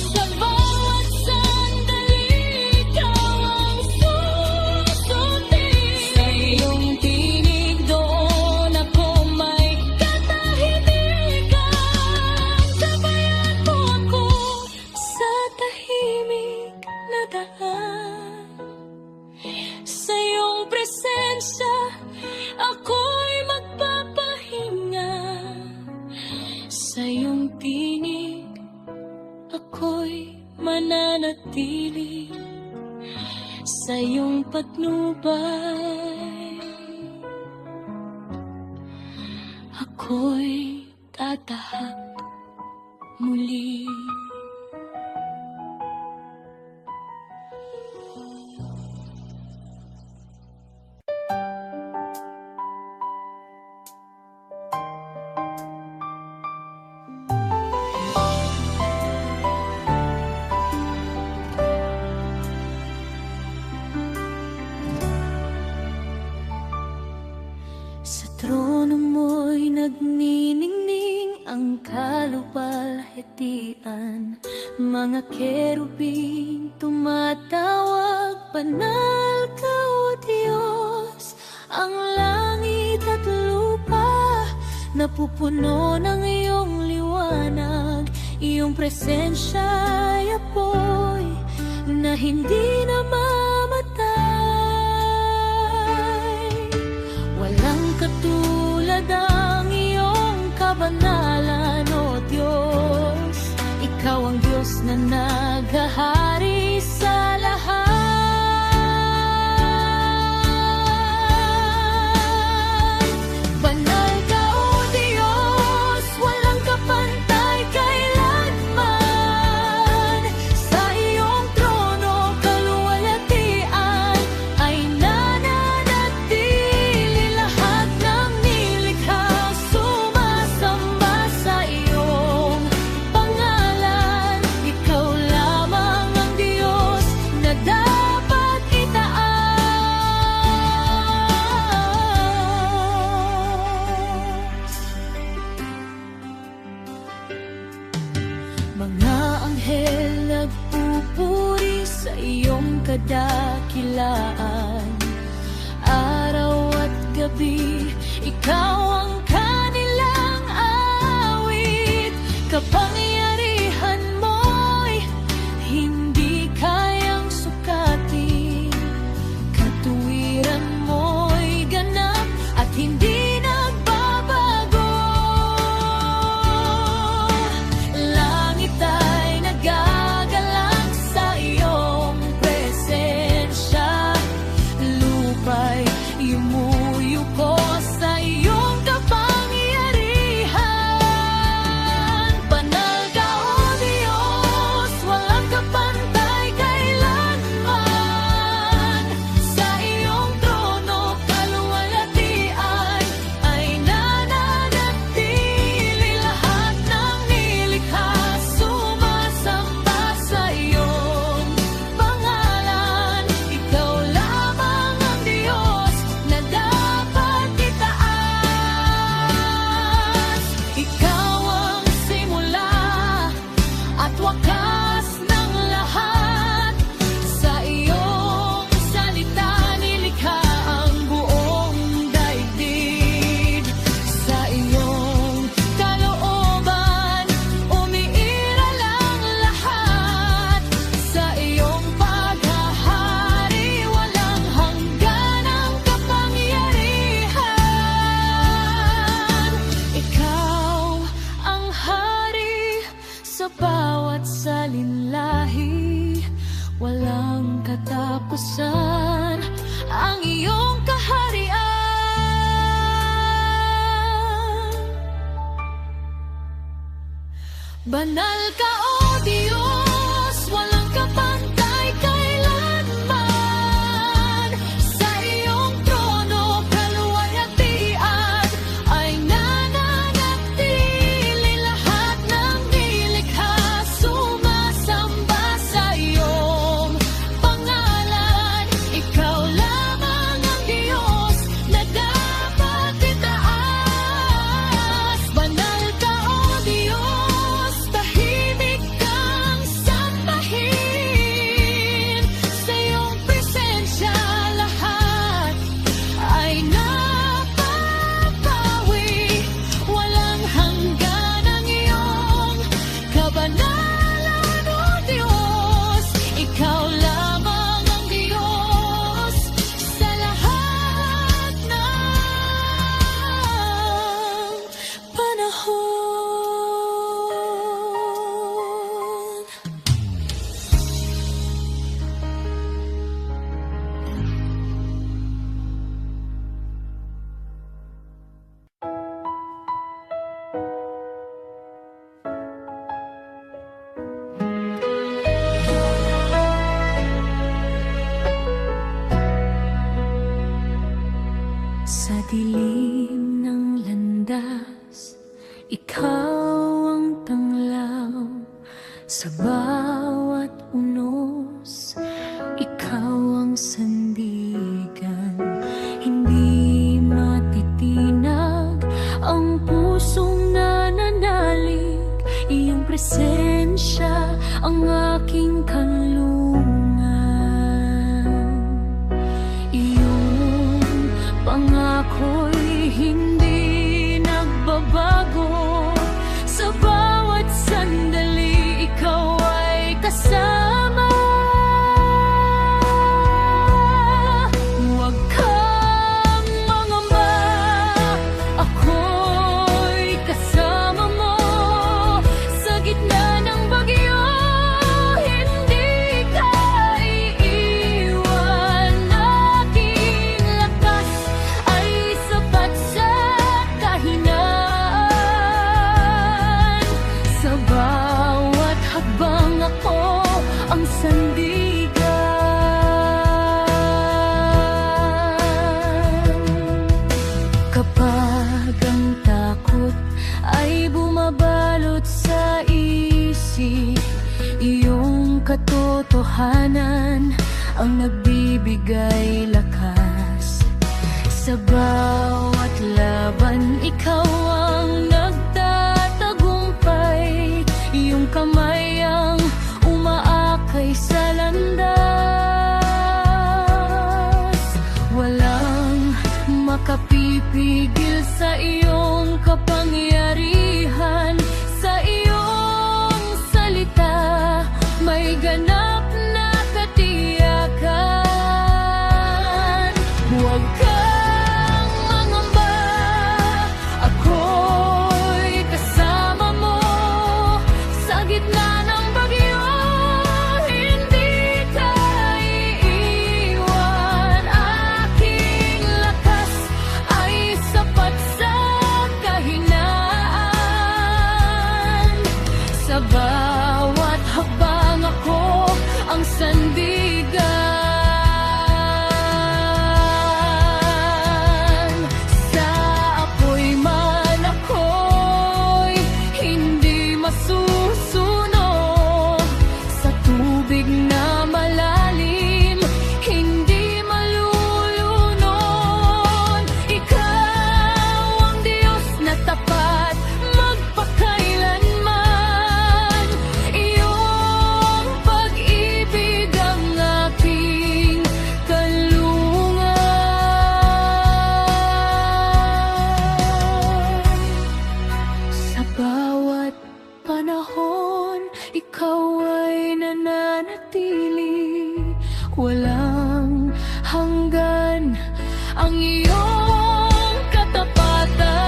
[SPEAKER 1] Sa bawat sandali, ikaw ang susundin. Sa iyong tinig, doon ako may katahimikan. Gabayan mo ako sa tahimik na daan. Sa iyong presensya, ako'y magpapahinga. Sa iyong tinig, ako'y mananatili. Sa iyong patnubay, ako'y tatahak muli. nagniningning ang kaluwalhatian. Mga kerubing tumatawag, banal ka o Diyos. Ang langit at lupa napupuno ng iyong liwanag. Iyong presensya ay apoy na hindi na mamatay. Walang katulad ang iyong kabanalan, O Diyos. Ikaw ang Diyos na naghahari sa lahat. Banal ka, O Diyos, walang kapantay kailanman. Sa iyong trono, kaluwalhatian ay nananatili. Lahat ng nilikha sumasamba sa iyong pangalan. Ikaw lamang ang Diyos na dapat itaas. Mga anghel nagpupuri sa iyong kadakilaan. Araw at gabi, ikaw ang kanilang awit. Kapangyarihan mo'y hindi kayang sukatin. Katuwiran mo'y ganap at hindi nagbabago. Langit ay nagagalang sa iyong presensya. Lupa'y yumuyuko sa iyong kapangyarihan. Banal ka, O Diyos, walang kapantay kailanman. Sa iyong trono, kaluwalhatian ay nananatili. Lahat ng nilikha sumasamba sa iyong pangalan. Ikaw lamang ang Diyos na dapat itaas. Ikaw ang simula at wakas ng lahat. Sa iyong salita nilikha ang buong daigdig. Sa iyong kalooban umiiral ang lahat. Sa iyong paghahari walang hanggan ang kapangyarihan. Ikaw ang hari sa bawat salinlahi. Walang katapusan ang iyong kaharian. Banal ka, O Diyos, walang kapantay kailanman. Sa iyong trono, kaluwalhatian ay nananatili. Lahat ng nilikha sumasamba sa iyong pangalan. Ikaw lamang ang Diyos na dapat itaas. Banal ka, O Diyos, tahimik kang sambahin. Sa iyong presensya lahat ay napapawi. Walang hanggan ang iyong kabanalan, O Diyos. Ikaw lamang ang Diyos sa lahat ng panahon. Sa dilim ng landas, ikaw ang tanglaw. Sa bawat unos, ikaw ang sandigan. Hindi matitinag ang puso presensya ang aking kanlungan. Iyong pangako'y hindi nagbabago. Sa bawat sandali, ikaw ay kasama. Huwag kang mangamba, ako'y kasama mo. Sa gitna ng bagyo, hindi ka iiwan. Aking lakas ay sapat sa kahinaan. Sa bawat hakbang ako ang sandigan. Kapag ang takot ay bumabalot sa isip, iyong katotohanan ang nagbibigay lakas. Sa bawat laban, ikaw ang nagtatagumpay. Iyong kamay ang umaakay sa landas. Walang makapipigil sa iyong kapangyarihan. Sa iyong salita may ganap na katiyakan. Huwag kang mangamba, ako'y kasama mo. Sa gitna ng bagyo, hindi ka iiwan. Aking lakas ay sapat sa kahinaan. Sa bawat hakbang ako ang sandigan. Sa apoy man ako'y hindi masusunog. Sa tubig na malalim, hindi malulunod. Ikaw ang Diyos na tapat magpakailanman. Iyong pag-ibig ang aking kanlungan. Sa bawat panahon, ikaw ay nananatili. Walang hanggan ang iyong katapatan.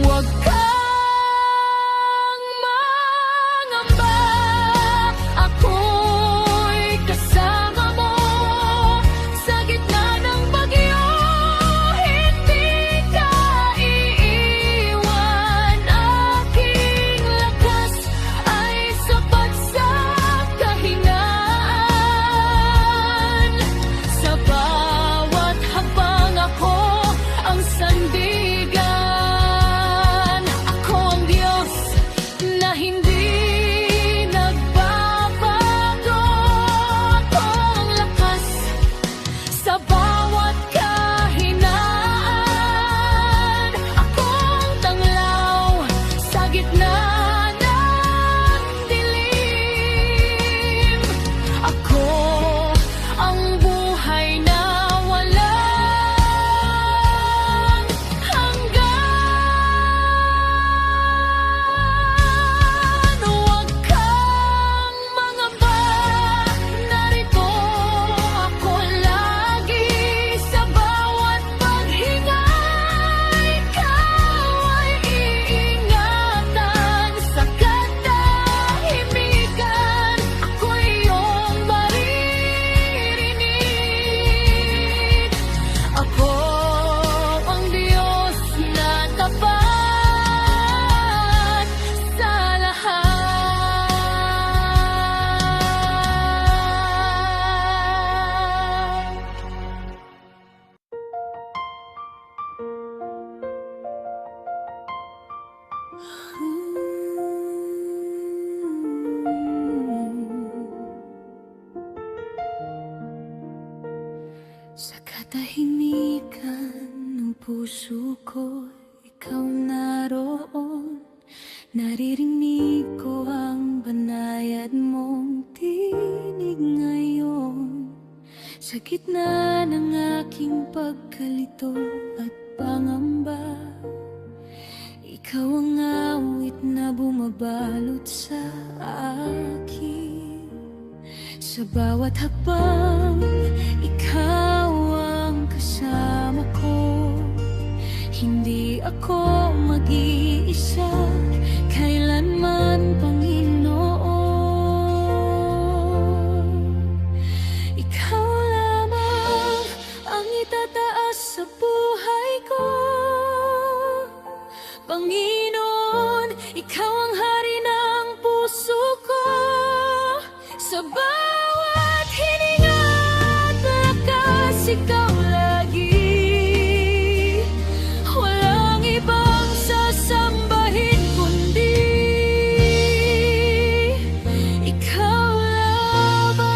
[SPEAKER 1] Huwag kang mangamba, ako'y kasama mo. Sa gitna ng bagyo, hindi ka iiwan. Aking lakas ay sapat sa kahinaan. Sa bawat hakbang ako ang sandigan. Ako ang Diyos na hindi nagbabago. Ako ang lakas sa bawat kahinaan. Ako ang tanglaw sa gitna ng dilim. Ako ang buhay na walang hanggan. Huwag kang mangamba, narito ako lagi. Sa bawat paghinga, ikaw ay iingatan. Sa katahimikan, ako iyong maririnig. Ako ang Diyos na tapat sa lahat. Sa katahimikan ng puso ko, ikaw naroon. Sa gitna ng aking pagkalito at pangamba, ikaw ang awit na bumabalot sa akin. Sa bawat hakbang, ikaw ang kasama ko. Hindi ako mag-iisa kailanman, Panginoon. Ikaw lamang ang itataas sa buhay ko, Panginoon. Ikaw ang hari ng puso ko. Sa bawat hininga at lakas, ikaw lagi. Walang ibang sasambahin kundi ikaw lamang.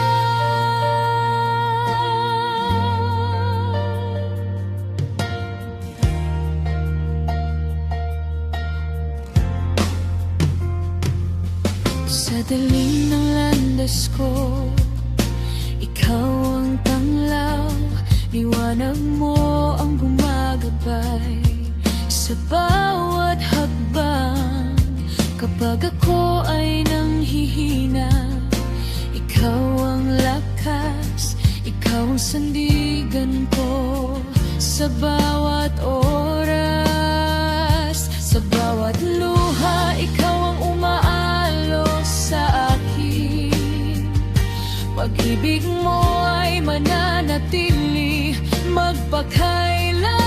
[SPEAKER 1] Sa daling ng landas ko, ikaw ang tanglaw. Liwanag mo ang gumagabay sa bawat hakbang. Kapag ako ay nanghihina, ikaw ang lakas, ikaw ang sandigan ko. Sa bawat oras, sa bawat luha, ikaw ang umaalok sa akin. Pag-ibig mo ay mananatili magpakailanman.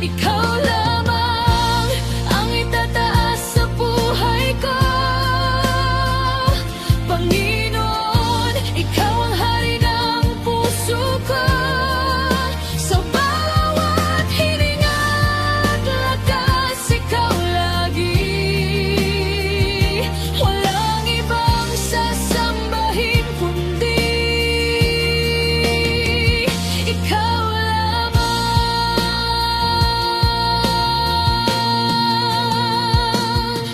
[SPEAKER 1] Ikaw lamang ang itataas sa buhay ko, Panginoon. Ikaw ang hari ng puso ko. Sa bawat hininga at lakas, ikaw lagi. Walang ibang sasambahin kundi ikaw lamang.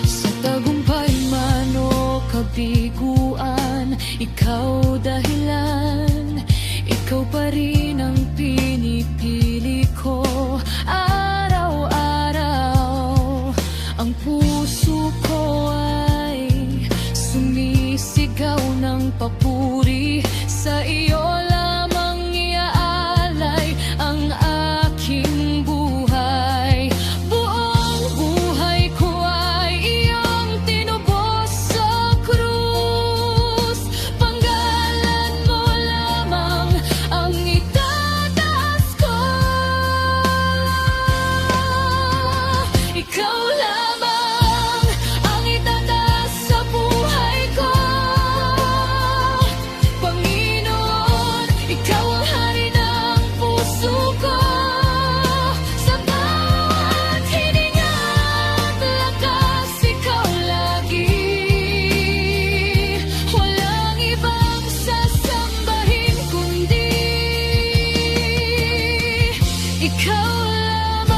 [SPEAKER 1] Sa tagumpay man o kabiguan, ikaw dahilan. Ikaw pa rin ang pinipili ko araw-araw. Ang puso ko ay sumisigaw ng papuri. Sa iyo lamang iaalay ang aking buhay. Buong buhay ko ay iyong tinubos sa krus. Panggalan mo lamang ang itataas ko. Ikaw lamang ang itataas sa buhay ko, Panginoon. Ikaw ang hari ng puso ko. Sa bawat hininga at lakas, ikaw lagi. Walang ibang sasambahin kundi ikaw lamang.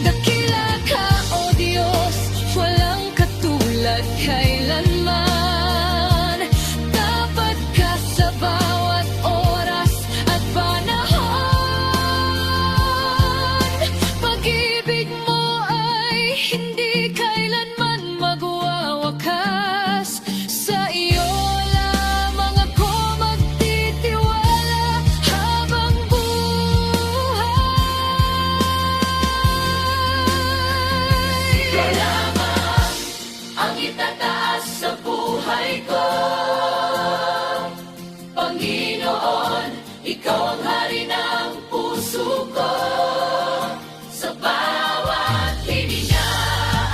[SPEAKER 1] Dakila ka, O Diyos, walang katulad kailanman. Tapat ka sa bawat oras at panahon. Pag-ibig mo ay hindi kailanman magwawakas. Sa iyo lamang ako magtitiwala habang buhay. Ikaw lamang ang itataas sa buhay ko, Panginoon. Ikaw ang hari ng puso ko. Sa bawat hininga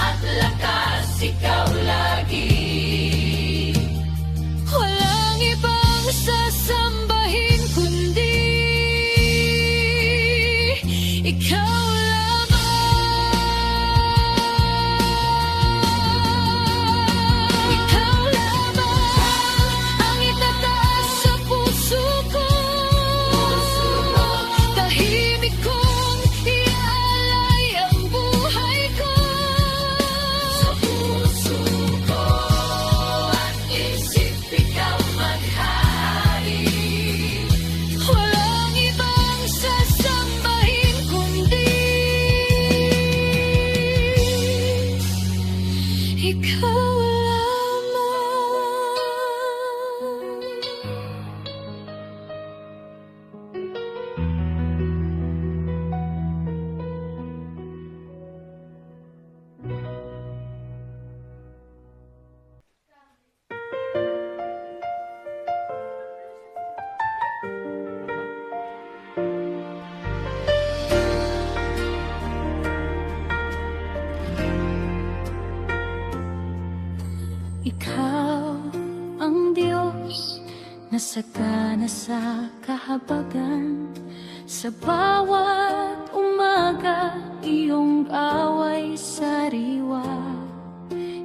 [SPEAKER 1] at lakas, ikaw lagi. Walang ibang sasambahin kundi ikaw lamang. Ikaw lamang ang itataas sa puso ko. Tahimik kong iaalay ang buhay ko. Ikaw ang Diyos na sagana sa kahabagan. Sa bawat umaga, iyong away sariwa.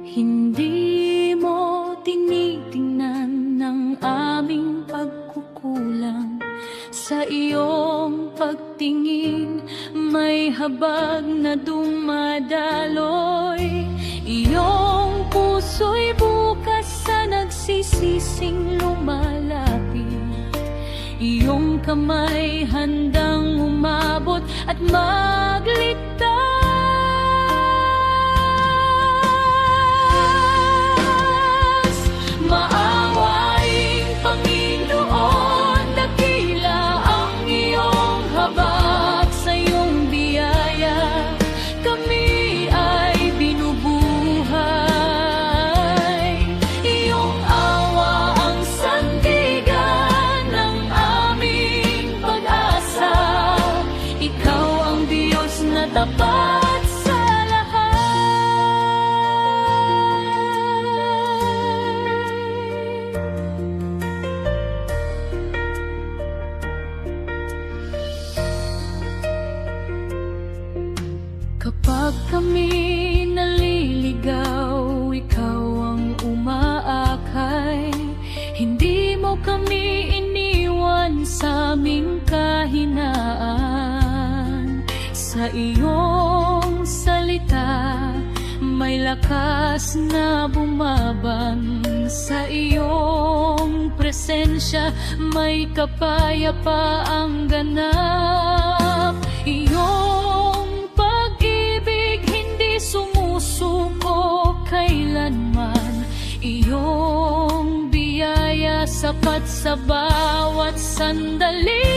[SPEAKER 1] Hindi mo tinitingnan ng aming pagkukulang. Sa iyong pagtingin, may habag na dumadaloy. Iyong puso'y bukas sa nagsisising lumalapit. Iyong kamay handang umabot at magligtas. Maawaing Panginoon, dakila ang iyong habag. Sa iyong biyaya kami ay binubuhay. Iyong awa ang sandigan ng aming pag-asa. Ikaw ang Diyos na tapat sa kapag kami naliligaw, ikaw ang umaakay. Hindi mo kami iniwan sa aming kahinaan. Sa iyong salita, may lakas na bumabang. Sa iyong presensya, may kapayapaang ganap. Iyong pag-ibig hindi sumusuko kailanman. Iyong biyaya sapat sa bawat sandali.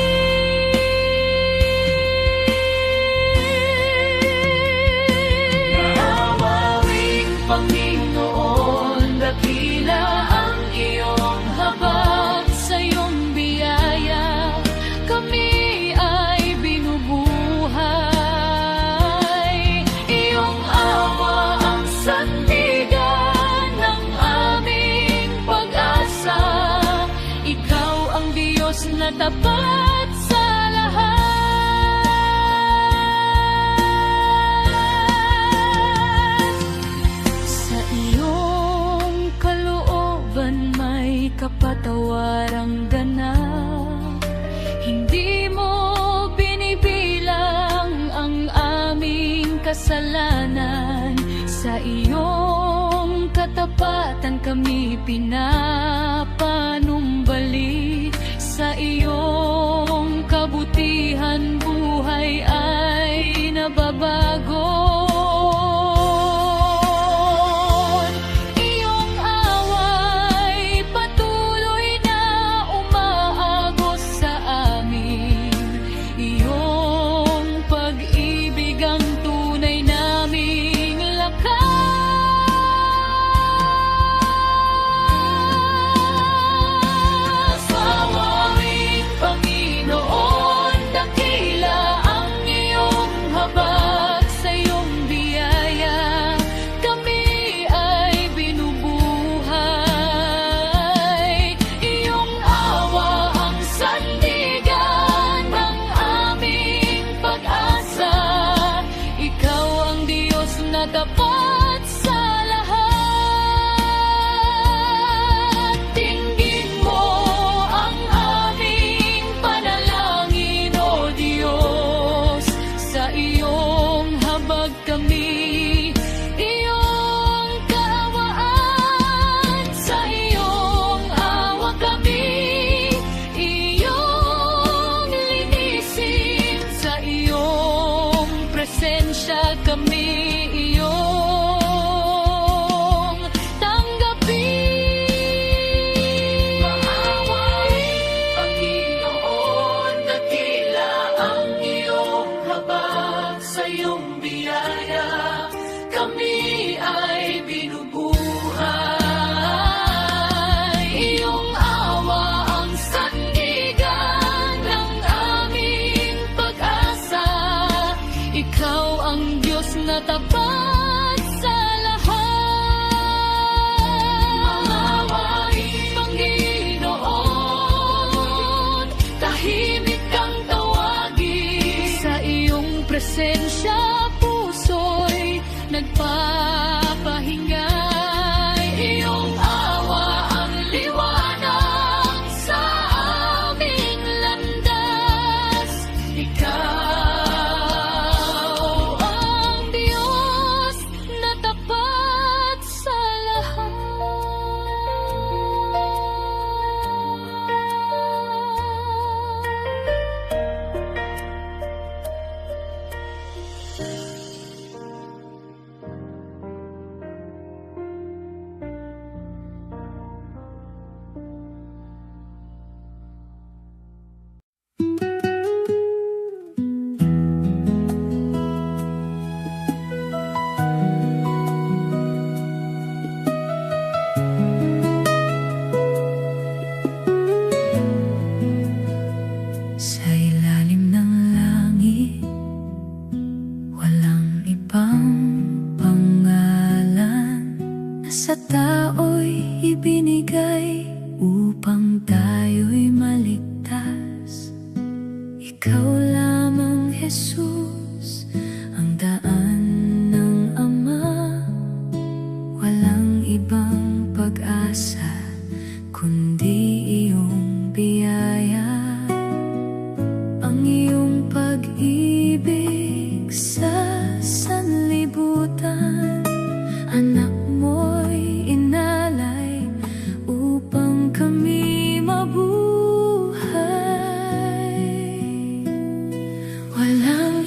[SPEAKER 1] Panginoon, dakila ang iyong habag. Sa iyong biyaya kami ay binubuhay. Iyong awa ang sandigan ng aming pag-asa. Ikaw ang Diyos na tapat sa lahat. Kapatawarang ganap. Hindi mo binibilang ang aming kasalanan. Sa iyong katapatan kami pinapanumbalik. Sa iyong kabutihan buhay ay nababago. Tapat sa lahat. Tingin mo ang aming panalangin, O Diyos. Sa iyong habag kami, iyong kaawaan. Sa iyong awa kami, iyong linisin. Sa iyong presensya kami na tapat sa lahat. presensya, puso'y nagpapahingay. Iyong awa ang liwanag sa aming landas. Ikaw ang Diyos na tapat sa lahat. Sa ilalim ng langit, walang ibang pangalan na sa tao'y ibinigay upang tayo'y maligtas. Ikaw lamang, Jesus, ang daan ng Ama. Walang ibang pag-asa kundi iyong biyaya. Ang iyong pag-ibig sa sanlibutan, anak mo'y inalay upang kami mabuhay. Walang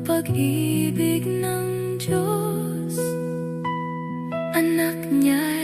[SPEAKER 1] pag-ibig ng Diyos. Anak niya